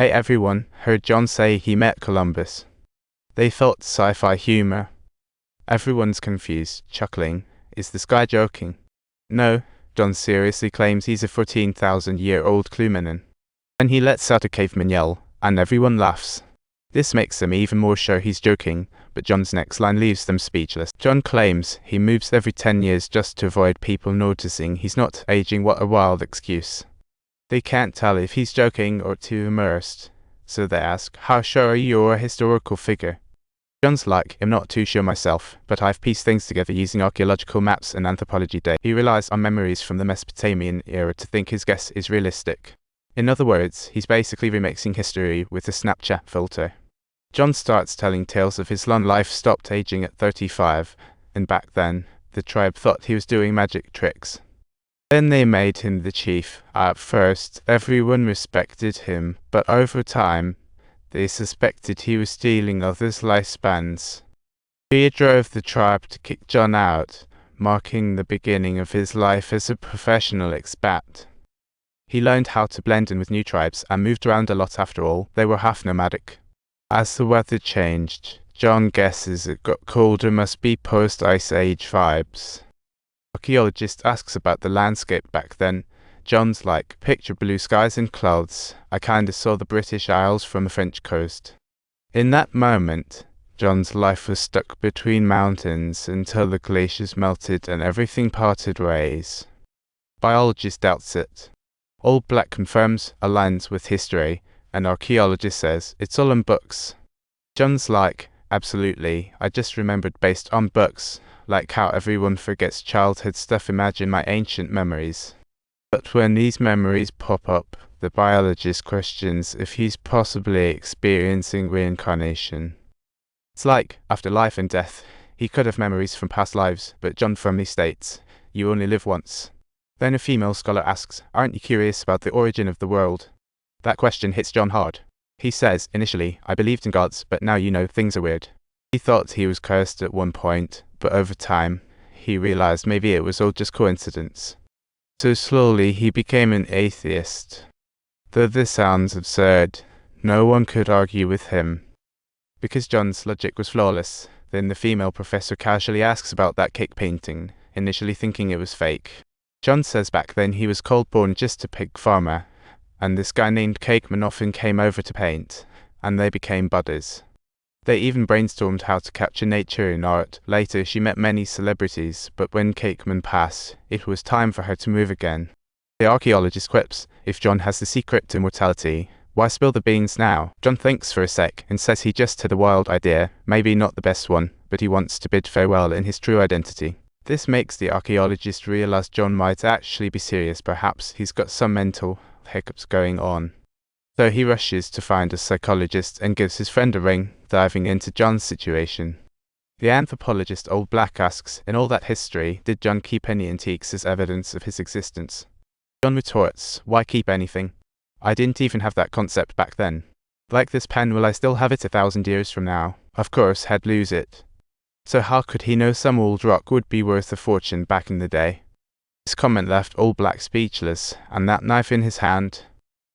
Hey everyone, heard John say he met Columbus. They thought sci-fi humor. Everyone's confused, chuckling. Is this guy joking? No, John seriously claims he's a 14,000-year-old Cluminin. And he lets out a caveman yell, and everyone laughs. This makes them even more sure he's joking, but John's next line leaves them speechless. John claims he moves every 10 years just to avoid people noticing he's not aging. What a wild excuse. They can't tell if he's joking or too immersed, so they ask, how sure are you you're a historical figure? John's like, I'm not too sure myself, but I've pieced things together using archaeological maps and anthropology data. He relies on memories from the Mesopotamian era to think his guess is realistic. In other words, he's basically remixing history with a Snapchat filter. John starts telling tales of his long life, stopped aging at 35, and back then, the tribe thought he was doing magic tricks. Then they made him the chief. At first, everyone respected him, but over time, they suspected he was stealing others' lifespans. Fear drove the tribe to kick John out, marking the beginning of his life as a professional expat. He learned how to blend in with new tribes and moved around a lot. After all, they were half nomadic. As the weather changed, John guesses it got colder, must be post-Ice Age vibes. Archaeologist asks about the landscape back then. John's like, picture blue skies and clouds. I kinda saw the British Isles from the French coast. In that moment, John's life was stuck between mountains until the glaciers melted and everything parted ways. Biologist doubts it. All Black confirms aligns with history, and archaeologist says it's all in books. John's like, absolutely, I just remembered based on books, like how everyone forgets childhood stuff. Imagine my ancient memories. But when these memories pop up, the biologist questions if he's possibly experiencing reincarnation. It's like, after life and death, he could have memories from past lives, but John firmly states, you only live once. Then a female scholar asks, aren't you curious about the origin of the world? That question hits John hard. He says, initially, I believed in gods, but now things are weird. He thought he was cursed at one point, but over time, he realized maybe it was all just coincidence. So slowly he became an atheist. Though this sounds absurd, no one could argue with him. Because John's logic was flawless, then the female professor casually asks about that cake painting, initially thinking it was fake. John says back then he was cold-born just a pig farmer, and this guy named Cakeman often came over to paint, and they became buddies. They even brainstormed how to capture nature in art. Later she met many celebrities, but when Cakeman passed, it was time for her to move again. The archaeologist quips, if John has the secret to immortality, why spill the beans now? John thinks for a sec and says he just had a wild idea, maybe not the best one, but he wants to bid farewell in his true identity. This makes the archaeologist realize John might actually be serious. Perhaps he's got some mental hiccups going on. So he rushes to find a psychologist and gives his friend a ring, diving into John's situation. The anthropologist Old Black asks, in all that history, did John keep any antiques as evidence of his existence? John retorts, why keep anything? I didn't even have that concept back then. Like this pen, will I still have it 1,000 years from now? Of course, I'd lose it. So how could he know some old rock would be worth a fortune back in the day? This comment left Old Black speechless, and that knife in his hand,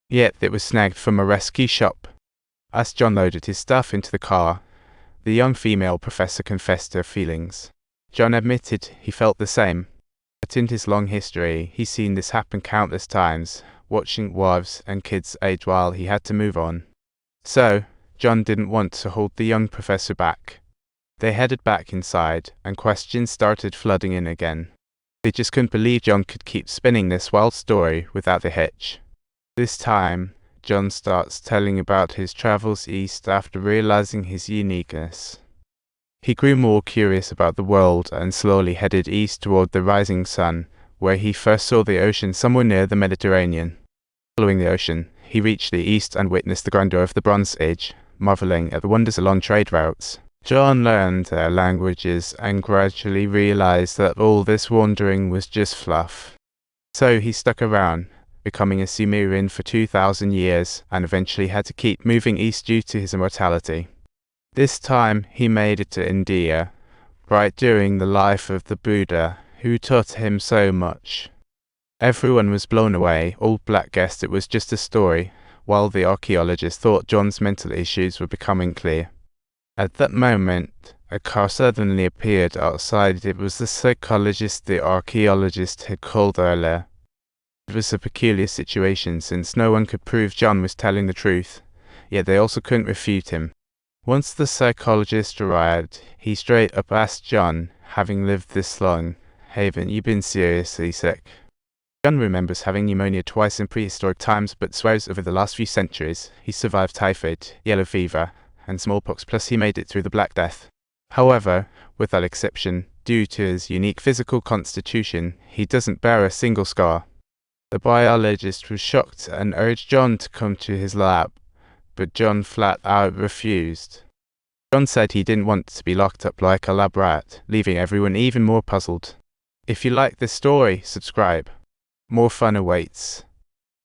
yet it was snagged from a rescue shop. As John loaded his stuff into the car, the young female professor confessed her feelings. John admitted he felt the same, but in his long history, he's seen this happen countless times, watching wives and kids age while he had to move on. So, John didn't want to hold the young professor back. They headed back inside, and questions started flooding in again. They just couldn't believe John could keep spinning this wild story without a hitch. This time, John starts telling about his travels east after realizing his uniqueness. He grew more curious about the world and slowly headed east toward the rising sun, where he first saw the ocean somewhere near the Mediterranean. Following the ocean, he reached the east and witnessed the grandeur of the Bronze Age, marveling at the wonders along trade routes. John learned their languages and gradually realized that all this wandering was just fluff. So he stuck around, becoming a Sumerian for 2,000 years, and eventually had to keep moving east due to his immortality. This time he made it to India, right during the life of the Buddha, who taught him so much. Everyone was blown away. Old Black guessed it was just a story, while the archaeologist thought John's mental issues were becoming clear. At that moment, a car suddenly appeared outside. It was the psychologist the archaeologist had called earlier. It was a peculiar situation since no one could prove John was telling the truth, yet they also couldn't refute him. Once the psychologist arrived, he straight up asked John, having lived this long, "Haven't you been seriously sick?" John remembers having pneumonia twice in prehistoric times, but swears over the last few centuries he survived typhoid, yellow fever, and smallpox, plus he made it through the Black Death. However, without exception, due to his unique physical constitution, he doesn't bear a single scar. The biologist was shocked and urged John to come to his lab, but John flat out refused. John said he didn't want to be locked up like a lab rat, leaving everyone even more puzzled. If you like this story, subscribe. More fun awaits.